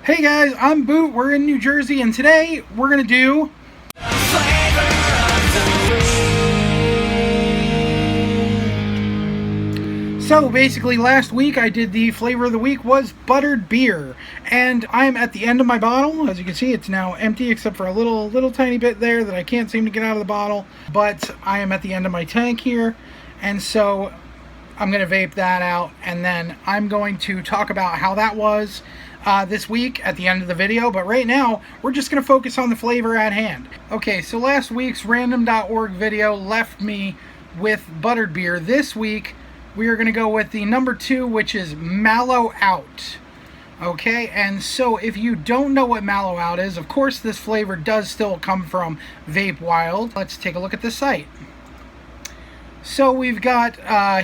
Hey guys, I'm Boot. We're in New Jersey, and today we're gonna do So basically last week I did the flavor of the week was buttered beer, and I'm at the end of my bottle. As you can see, it's now empty except for a little tiny bit there that I can't seem to get out of the bottle, but I am at the end of my tank here, and so I'm going to vape that out, and then I'm going to talk about how that was this week at the end of the video. But right now, we're just going to focus on the flavor at hand. Okay, so last week's random.org video left me with buttered beer. This week, we are going to go with the number 2, which is Mallow Out. Okay, and so if you don't know what Mallow Out is, of course this flavor does still come from Vapewild. Let's take a look at the site. So we've got,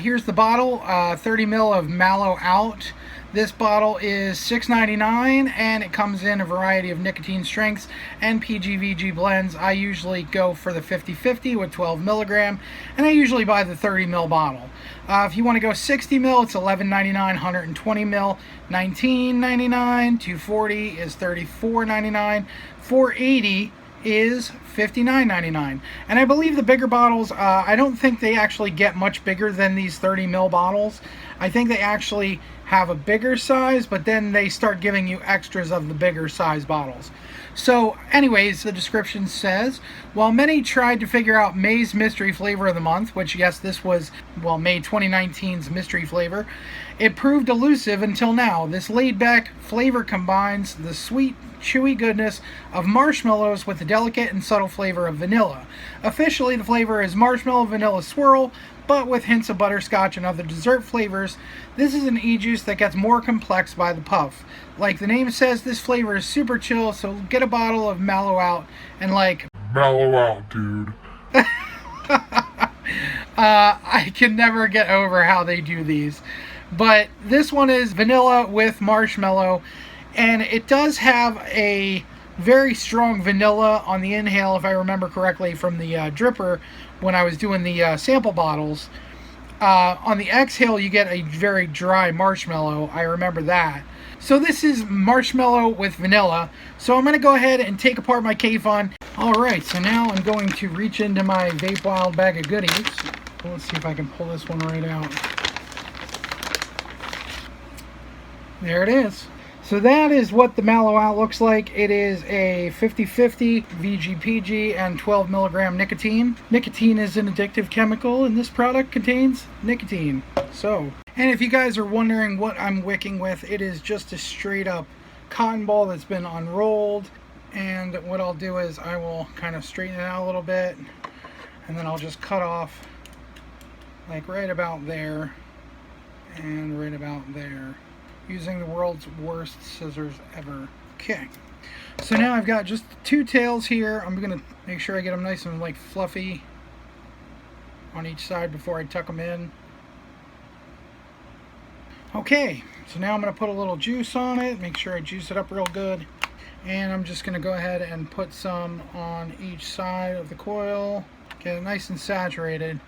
here's the bottle, 30 ml of Mallow Out. This bottle is $6.99, and it comes in a variety of nicotine strengths and PGVG blends. I usually go for the 50-50 with 12 milligram, and I usually buy the 30 ml bottle. If you want to go 60 ml, it's $11.99. 120 ml, $19.99. 240 is $34.99. 480 is $59.99. And I believe the bigger bottles, I don't think they actually get much bigger than these 30 ml bottles. I think they actually have a bigger size, but then they start giving you extras of the bigger size bottles. So anyways, the description says, while many tried to figure out May's mystery flavor of the month, which yes, this was, well, May 2019's mystery flavor, it proved elusive until now. This laid-back flavor combines the sweet, chewy goodness of marshmallows with the delicate and subtle flavor of vanilla. Officially, the flavor is marshmallow vanilla swirl, but with hints of butterscotch and other dessert flavors. This is an e-juice that gets more complex by the puff. Like the name says, this flavor is super chill, so get a bottle of Mallow Out and Mallow out, dude. I can never get over how they do these. But this one is vanilla with marshmallow, and it does have a very strong vanilla on the inhale, if I remember correctly, from the dripper when I was doing the sample bottles. On the exhale, you get a very dry marshmallow. I remember that. So this is marshmallow with vanilla. So I'm going to go ahead and take apart my K-Fun. Alright, so now I'm going to reach into my Vapewild bag of goodies. Let's see if I can pull this one right out. There it is. So that is what the Mallow Out looks like. It is a 50-50 VGPG and 12 milligram nicotine. Nicotine is an addictive chemical, and this product contains nicotine. So, and if you guys are wondering what I'm wicking with, it is just a straight up cotton ball that's been unrolled. And what I'll do is I will kind of straighten it out a little bit, and then I'll just cut off like right about there and right about there, using the world's worst scissors ever. Okay, so now I've got just 2 tails here. I'm gonna make sure I get them nice and like fluffy on each side before I tuck them in. Okay, so now I'm gonna put a little juice on it, make sure I juice it up real good, and I'm just gonna go ahead and put some on each side of the coil, get it nice and saturated.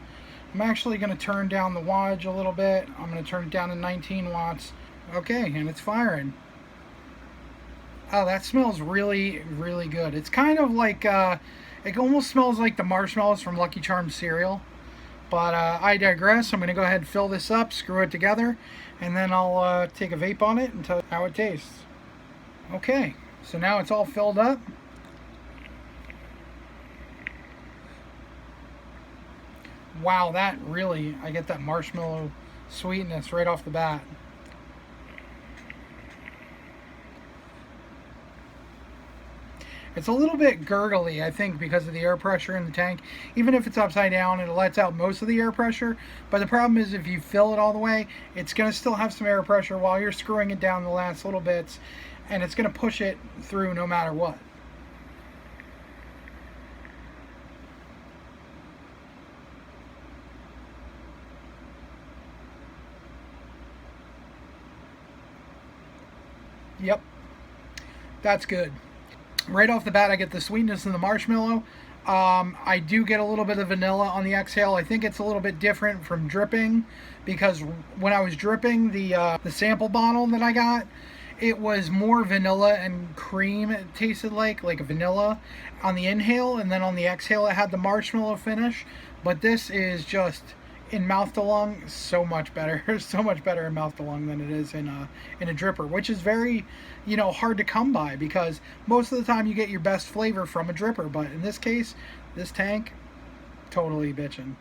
I'm actually gonna turn down the wattage a little bit. I'm gonna turn it down to 19 watts. Okay, and it's firing. Oh, that smells really, really good. It's kind of like, it almost smells like the marshmallows from Lucky Charms cereal. But I digress. I'm going to go ahead and fill this up, screw it together, and then I'll take a vape on it and tell you how it tastes. Okay, so now it's all filled up. Wow, that really, I get that marshmallow sweetness right off the bat. It's a little bit gurgly, I think, because of the air pressure in the tank. Even if it's upside down, it lets out most of the air pressure. But the problem is if you fill it all the way, it's going to still have some air pressure while you're screwing it down the last little bits. And it's going to push it through no matter what. Yep, that's good. Right off the bat, I get the sweetness and the marshmallow. I do get a little bit of vanilla on the exhale. I think it's a little bit different from dripping, because when I was dripping the sample bottle that I got, it was more vanilla and cream. It tasted like a vanilla on the inhale, and then on the exhale it had the marshmallow finish. But this is just in mouth to lung so much better, so much better in mouth to lung than it is in a dripper, which is very, hard to come by, because most of the time you get your best flavor from a dripper, but in this case, this tank, totally bitchin'.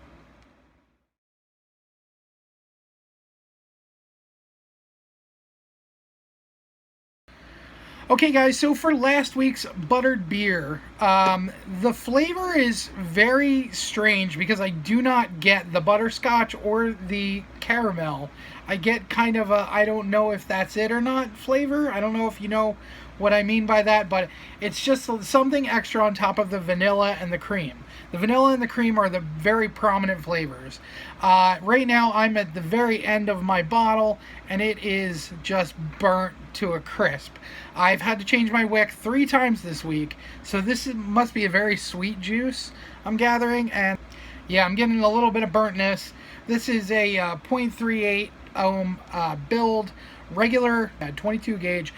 Okay guys, so for last week's buttered beer, the flavor is very strange because I do not get the butterscotch or the caramel. I get kind of a, I don't know if that's it or not flavor. I don't know if you know what I mean by that, but it's just something extra on top of the vanilla and the cream. The vanilla and the cream are the very prominent flavors. Right now I'm at the very end of my bottle and it is just burnt to a crisp. I've had to change my wick 3 times this week, so must be a very sweet juice I'm gathering, and yeah, I'm getting a little bit of burntness. This is a 0.38 ohm build, regular at 22 gauge,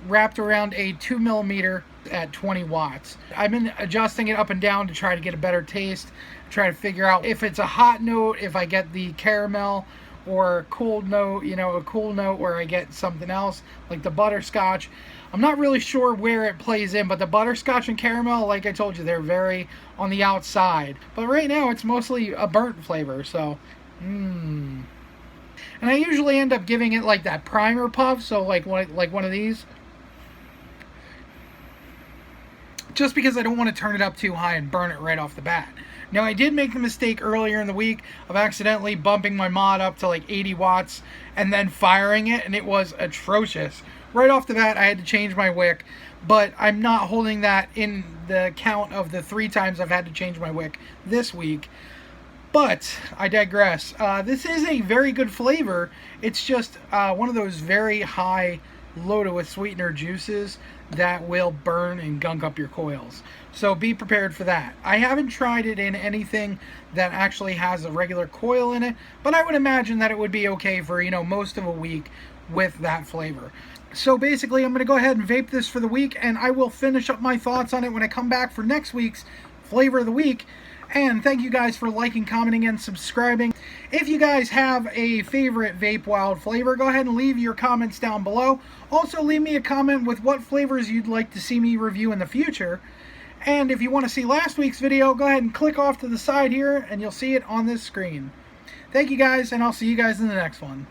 wrapped around a 2 millimeter at 20 watts. I've been adjusting it up and down to try to get a better taste, try to figure out if it's a hot note, if I get the caramel, or a cold note, a cool note where I get something else like the butterscotch. I'm not really sure where it plays in, but the butterscotch and caramel, like I told you, they're very on the outside. But right now it's mostly a burnt flavor, so And I usually end up giving it like that primer puff, so like one of these. Just because I don't want to turn it up too high and burn it right off the bat. Now, I did make the mistake earlier in the week of accidentally bumping my mod up to like 80 watts and then firing it, and it was atrocious. Right off the bat, I had to change my wick, but I'm not holding that in the count of the 3 times I've had to change my wick this week. But I digress. This is a very good flavor. It's just one of those very high, loaded with sweetener juices that will burn and gunk up your coils. So be prepared for that. I haven't tried it in anything that actually has a regular coil in it, but I would imagine that it would be okay for, most of a week with that flavor. So basically, I'm going to go ahead and vape this for the week, and I will finish up my thoughts on it when I come back for next week's Flavor of the Week. And thank you guys for liking, commenting, and subscribing. If you guys have a favorite Vapewild flavor, go ahead and leave your comments down below. Also, leave me a comment with what flavors you'd like to see me review in the future. And if you want to see last week's video, go ahead and click off to the side here, and you'll see it on this screen. Thank you guys, and I'll see you guys in the next one.